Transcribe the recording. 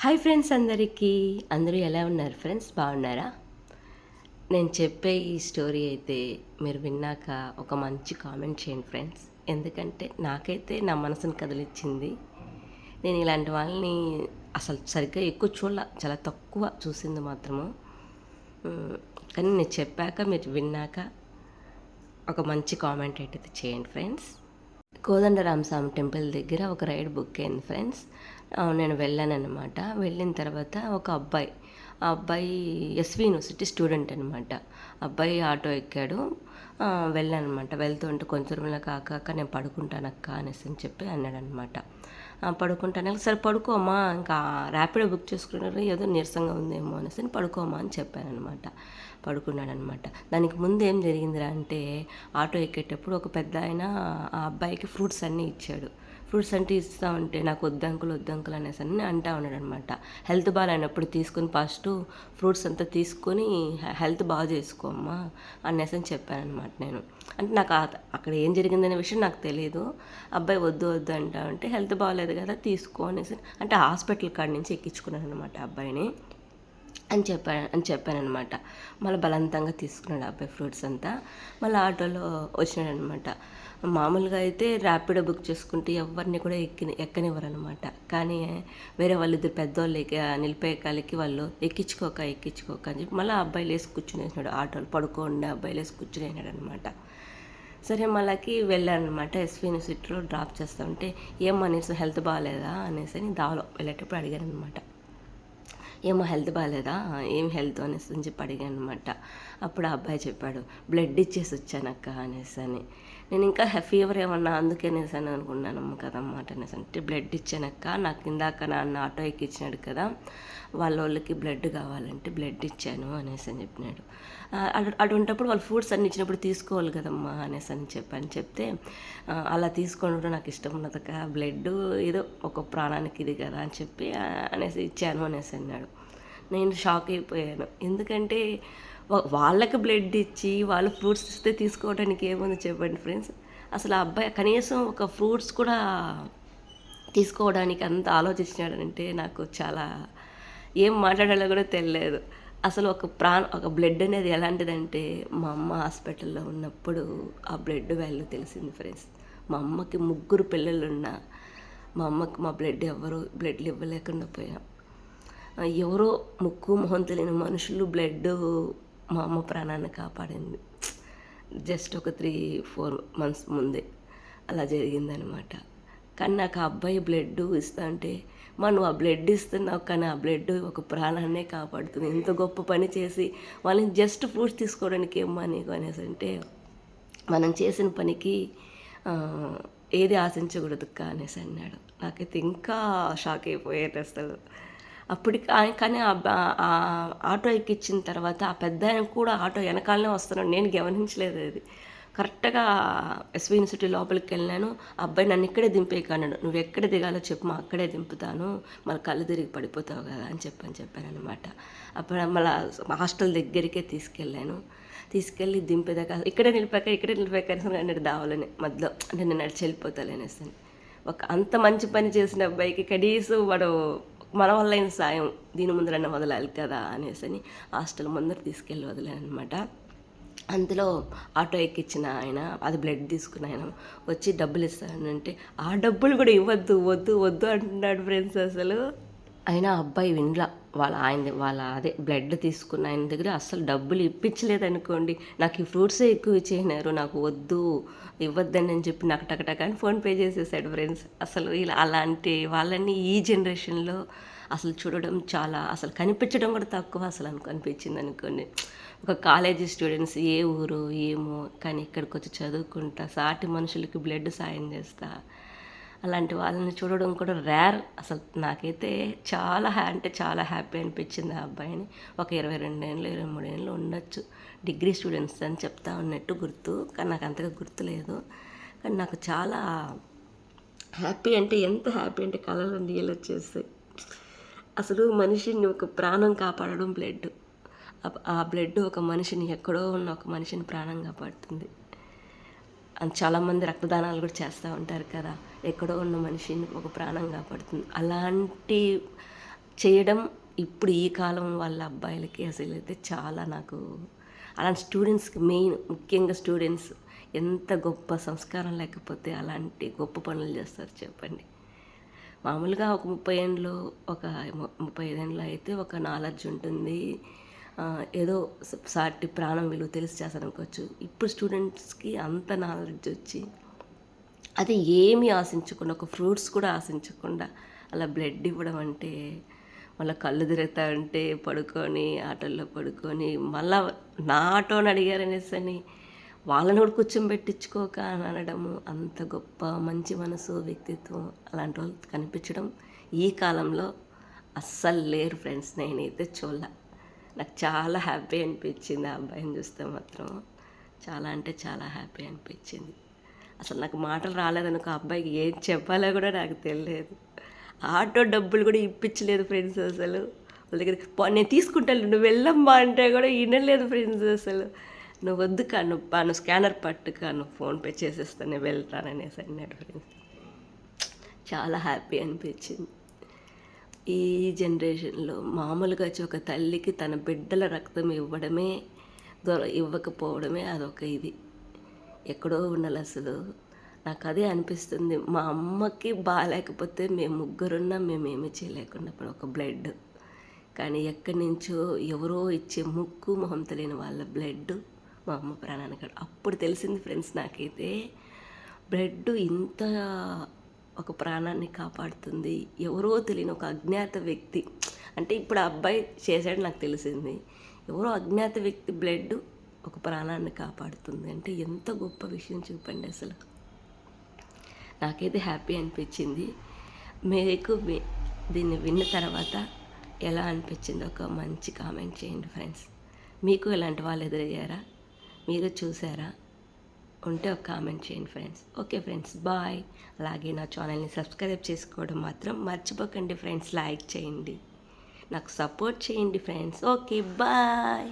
Hi friends అందరూ ఎలా ఉన్నారు ఫ్రెండ్స్? బాగున్నారా? నేను చెప్పే ఈ స్టోరీ అయితే మీరు విన్నాక ఒక మంచి కామెంట్ చేయండి ఫ్రెండ్స్. ఎందుకంటే నాకైతే నా మనసుని కదిలిచ్చింది. నేను ఇలాంటి వాళ్ళని అసలు సరిగ్గా ఎక్కువ చాలా తక్కువ చూసింది మాత్రము. కానీ నేను చెప్పాక మీరు విన్నాక ఒక మంచి కామెంట్ అయితే చేయండి ఫ్రెండ్స్. కోదండరామస్వామి టెంపుల్ దగ్గర ఒక రైడ్ బుక్ అయింది ఫ్రెండ్స్. నేను వెళ్ళానన్నమాట. వెళ్ళిన తర్వాత ఒక అబ్బాయి, ఆ అబ్బాయి ఎస్వి యూనివర్సిటీ స్టూడెంట్ అనమాట. అబ్బాయి ఆటో ఎక్కాడు. వెళ్ళానమాట. వెళ్తుంటే కొంచెంలో కాక నేను పడుకుంటానక్క అనేసి అని చెప్పి అన్నాడనమాట. పడుకుంటాను సరే పడుకోమ్మా, ఇంకా ర్యాపిడో బుక్ చేసుకున్నారు, ఏదో నీరసంగా ఉందేమో అనేసి పడుకోమా అని చెప్పానమాట. పడుకున్నాడనమాట. దానికి ముందు ఏం జరిగిందిరా అంటే, ఆటో ఎక్కేటప్పుడు ఒక పెద్ద ఆయన ఆ అబ్బాయికి ఫ్రూట్స్ అన్నీ ఇచ్చాడు. ఫ్రూట్స్ అంటే ఇస్తా ఉంటే నాకు వద్దంకులు అనేసి అని అంటా ఉన్నాడనమాట. హెల్త్ బాగాలేనప్పుడు తీసుకుని ఫస్ట్ ఫ్రూట్స్ అంతా తీసుకొని హెల్త్ బాగా చేసుకోమ్మా అనేసి అని చెప్పానమాట నేను. అంటే నాకు అక్కడ ఏం జరిగిందనే విషయం నాకు తెలియదు. అబ్బాయి వద్దు అంటా ఉంటే హెల్త్ బాగాలేదు కదా తీసుకో అనేసి, అంటే హాస్పిటల్ కాడి నుంచి ఎక్కించుకున్నాను అనమాట అబ్బాయిని అని చెప్పానమాట. మళ్ళీ బలవంతంగా తీసుకున్నాడు అబ్బాయి ఫ్రూట్స్ అంతా. మళ్ళీ ఆటోలో వచ్చినాడనమాట. మామూలుగా అయితే ర్యాపిడో బుక్ చేసుకుంటే ఎవరిని కూడా ఎక్కనివ్వరు అనమాట. కానీ వేరే వాళ్ళు ఇద్దరు పెద్దవాళ్ళు నిలిపోయే కాలికి వాళ్ళు ఎక్కించుకోక అని చెప్పి మళ్ళీ అబ్బాయిలు వేసి కూర్చునేసినాడు. ఆటోలో పడుకోండి అబ్బాయిలు వేసి కూర్చునేసినాడు అనమాట. సరే మళ్ళీ వెళ్ళానమాట. ఎస్వి యూనివర్సిటీలో డ్రాప్ చేస్తా ఉంటే ఏమో నీరసం హెల్త్ బాగాలేదా అనేసి దాలో వెళ్ళేటప్పుడు అడిగాను అనమాట. ఏమో హెల్త్ బాగాలేదా, ఏం హెల్త్ అనేసి అని చెప్పి అడిగాను అనమాట. అప్పుడు ఆ అబ్బాయి చెప్పాడు, బ్లడ్ ఇచ్చేసి వచ్చానక్క అనేసి అని. నేను ఇంకా ఫీవర్ ఏమన్నా అందుకే అనేసి అని అనుకున్నానమ్మ కదన్నమాట అనేసి అంటే, బ్లడ్ ఇచ్చానక్క, నాకు ఇందాక నాన్న ఆటో ఎక్కించినాడు కదా, వాళ్ళకి బ్లడ్ కావాలంటే బ్లడ్ ఇచ్చాను అనేసి అని చెప్పినాడు. అటువంటిప్పుడు వాళ్ళు ఫ్రూట్స్ అన్ని ఇచ్చినప్పుడు తీసుకోవాలి కదమ్మా అనేసి అని చెప్తే, అలా తీసుకోవడం నాకు ఇష్టం ఉన్నదక్క, బ్లడ్ ఏదో ఒక ప్రాణానికి ఇది కదా అని చెప్పి అనేసి ఇచ్చాను అనేసి అన్నాడు. నేను షాక్ అయిపోయాను. ఎందుకంటే వాళ్ళకి బ్లడ్ ఇచ్చి వాళ్ళు ఫ్రూట్స్ ఇస్తే తీసుకోవడానికి ఏముంది చెప్పండి ఫ్రెండ్స్. అసలు ఆ అబ్బాయి కనీసం ఒక ఫ్రూట్స్ కూడా తీసుకోవడానికి అంత ఆలోచించినాడంటే నాకు చాలా ఏం మాట్లాడాలో కూడా తెలియలేదు. అసలు ఒక బ్లడ్ అనేది ఎలాంటిదంటే, మా అమ్మ హాస్పిటల్లో ఉన్నప్పుడు ఆ బ్లడ్ వాల్యూ తెలిసింది ఫ్రెండ్స్. మా అమ్మకి 3 పిల్లలున్నా మా అమ్మకి మా బ్లడ్లు ఇవ్వలేకుండా పోయాం. ఎవరో ముక్కు మొహం తెలియని మనుషులు బ్లడ్ మా అమ్మ ప్రాణాన్ని కాపాడింది. జస్ట్ ఒక 3-4 మంత్స్ ముందే అలా జరిగిందనమాట. కానీ నాకు ఆ అబ్బాయి బ్లడ్ ఇస్తా అంటే, నువ్వు ఆ బ్లడ్ ఇస్తున్నావు కానీ ఆ బ్లడ్ ఒక ప్రాణాన్నే కాపాడుతుంది, ఇంత గొప్ప పని చేసి వాళ్ళని జస్ట్ ఫ్రూట్స్ తీసుకోవడానికి ఏమ్మా నీకు అనేసి అంటే, మనం చేసిన పనికి ఏది ఆశించకూడదు అనేసి అన్నాడు. నాకైతే ఇంకా షాక్ అయిపోయాను అసలు. అప్పటికి కానీ ఆటో ఎక్కించిన తర్వాత ఆ పెద్ద ఆయన కూడా ఆటో వెనకాలనే వస్తున్నాడు. నేను గమనించలేదు అది. కరెక్ట్గా ఎస్వి యూనివర్సిటీ లోపలికి వెళ్ళాను. అబ్బాయి నన్ను ఇక్కడే దింపేయకన్నాడు, నువ్వు ఎక్కడ దిగాలో చెప్పు, అక్కడే దింపుతాను, మళ్ళీ కళ్ళు తిరిగి పడిపోతావు కదా అని చెప్పానమాట. అప్పుడు మళ్ళీ హాస్టల్ దగ్గరికే తీసుకెళ్ళి దింపేదాకా ఇక్కడే నిలిపాక అన్నాడు దావాలని మధ్యలో. అంటే నేను నడిచి వెళ్ళిపోతాలేనేసి అంత మంచి పని చేసిన అబ్బాయికి కనీసం వాడు మన వల్ల అయిన సాయం దీని ముందరన్నా వదలాలి కదా అనేసి హాస్టల్ ముందర తీసుకెళ్ళి వదిలానమాట. అందులో ఆటో ఎక్కించిన ఆయన, అది బ్లడ్ తీసుకున్న ఆయన వచ్చి డబ్బులు ఇస్తానంటే, ఆ డబ్బులు కూడా వద్దు అంటున్నాడు ఫ్రెండ్స్. అసలు అయినా అబ్బాయి వినలా. వాళ్ళ బ్లడ్ తీసుకున్న ఆయన దగ్గర అస్సలు డబ్బులు ఇప్పించలేదనుకోండి, నాకు ఈ ఫ్రూట్సే ఎక్కువ ఇచ్చేసినారు, నాకు ఇవ్వద్దని అని చెప్పి నాకు టకటక అని ఫోన్పే చేసేసాడు ఫ్రెండ్స్. అసలు ఇలా అలాంటి వాళ్ళని ఈ జనరేషన్లో అసలు చూడడం చాలా, అసలు కనిపించడం కూడా తక్కువ అసలు అనిపించింది అనుకోండి. ఒక కాలేజీ స్టూడెంట్స్ ఏ ఊరు ఏమో కానీ ఇక్కడికి వచ్చి చదువుకుంటా సాటి మనుషులకి బ్లడ్ సాయం చేస్తా, అలాంటి వాళ్ళని చూడడం కూడా రేర్. అసలు నాకైతే చాలా హ్యాపీ అనిపించింది ఆ అబ్బాయిని. ఒక 22 ఏళ్ళు 23 ఏళ్ళు ఉండొచ్చు, డిగ్రీ స్టూడెంట్స్ అని చెప్తా ఉన్నట్టు గుర్తు, కానీ నాకు అంతగా గుర్తులేదు. కానీ నాకు చాలా హ్యాపీ, అంటే ఎంత హ్యాపీ అంటే కళ్ళలో నీళ్ళు వచ్చేస్తాయి. అసలు మనిషిని ఒక ప్రాణం కాపాడడం బ్లడ్. ఆ బ్లడ్ ఒక మనిషిని, ఎక్కడో ఉన్న ఒక మనిషిని ప్రాణం కాపాడుతుంది. చాలామంది రక్తదానాలు కూడా చేస్తూ ఉంటారు కదా, ఎక్కడో ఉన్న మనిషిని ఒక ప్రాణం కాపాడుతుంది. అలాంటి చేయడం ఇప్పుడు ఈ కాలం వాళ్ళ అబ్బాయిలకి అసలైతే చాలా నాకు అలాంటి స్టూడెంట్స్కి ముఖ్యంగా స్టూడెంట్స్ ఎంత గొప్ప సంస్కారం లేకపోతే అలాంటి గొప్ప పనులు చేస్తారు చెప్పండి. మామూలుగా ఒక 30 ఏండ్లు ఒక 35 ఏండ్లు అయితే ఒక నాలెడ్జ్ ఉంటుంది. ఏదో సాటి ప్రాణం విలువ తెలిసి చేస్తారనుకోవచ్చు. ఇప్పుడు స్టూడెంట్స్కి అంత నాలెడ్జ్ వచ్చి అది ఏమీ ఆశించకుండా ఒక ఫ్రూట్స్ కూడా ఆశించకుండా అలా బ్లడ్ ఇవ్వడం అంటే మళ్ళీ కళ్ళు తిరుగుతా ఉంటే పడుకొని ఆటోల్లో పడుకొని మళ్ళా నా ఆటోని అడిగారనేసి వాళ్ళని కూడా కూర్చోబెట్టించుకోక అని అనడము అంత గొప్ప మంచి మనసు వ్యక్తిత్వం అలాంటి వాళ్ళు కనిపించడం ఈ కాలంలో అస్సలు లేరు ఫ్రెండ్స్. నేనైతే చూడలే. నాకు చాలా హ్యాపీ అనిపించింది ఆ అబ్బాయిని చూస్తే మాత్రం. చాలా అంటే చాలా హ్యాపీ అనిపించింది. అసలు నాకు మాటలు రాలేదనుకో ఆ అబ్బాయికి ఏం చెప్పాలో కూడా నాకు తెలియలేదు. ఆటో డబ్బులు కూడా ఇప్పించలేదు ఫ్రెండ్స్ అసలు. వాళ్ళ దగ్గర నేను తీసుకుంటాను నువ్వు వెళ్ళమ్మా అంటే కూడా వినలేదు ఫ్రెండ్స్ అసలు. నువ్వు వద్దు నువ్వు స్కానర్ పట్టుక నువ్వు ఫోన్పే చేసేస్తాను నేను వెళ్తాననేసి అన్నాడు ఫ్రెండ్స్. చాలా హ్యాపీ అనిపించింది. ఈ జనరేషన్లో మామూలుగా ఒక తల్లికి తన బిడ్డల రక్తం ఇవ్వకపోవడమే అదొక ఇది ఎక్కడో ఉండాలి అసలు. నాకు అదే అనిపిస్తుంది. మా అమ్మకి బాగాలేకపోతే మేము ముగ్గురున్నా మేమేమీ చేయలేకుండా ఒక బ్లడ్, కానీ ఎక్కడి నుంచో ఎవరో ఇచ్చే ముక్కు మొహం తెలియని వాళ్ళ బ్లడ్ మా అమ్మ ప్రాణానికి అప్పుడు తెలిసింది ఫ్రెండ్స్. నాకైతే బ్లడ్ ఇంత ఒక ప్రాణాన్ని కాపాడుతుంది. ఎవరో తెలియని ఒక అజ్ఞాత వ్యక్తి, అంటే ఇప్పుడు ఆ అబ్బాయి చేశాడు నాకు తెలిసింది. ఎవరో అజ్ఞాత వ్యక్తి బ్లడ్ ఒక ప్రాణాన్ని కాపాడుతుంది అంటే ఎంత గొప్ప విషయం చూపండి అసలు. నాకైతే హ్యాపీ అనిపించింది. మీకు దీన్ని విన్న తర్వాత ఎలా అనిపించిందో ఒక మంచి కామెంట్ చేయండి ఫ్రెండ్స్. మీకు ఇలాంటి వాళ్ళు ఎదురయ్యారా? మీరు చూసారా? ఉంటే ఒక కామెంట్ చేయండి ఫ్రెండ్స్. Okay friends, bye. అలాగే నా ఛానల్ని సబ్స్క్రైబ్ చేసుకోవడం మాత్రం మర్చిపోకండి ఫ్రెండ్స్. లైక్ చేయండి, నాకు సపోర్ట్ చేయండి ఫ్రెండ్స్. Okay bye.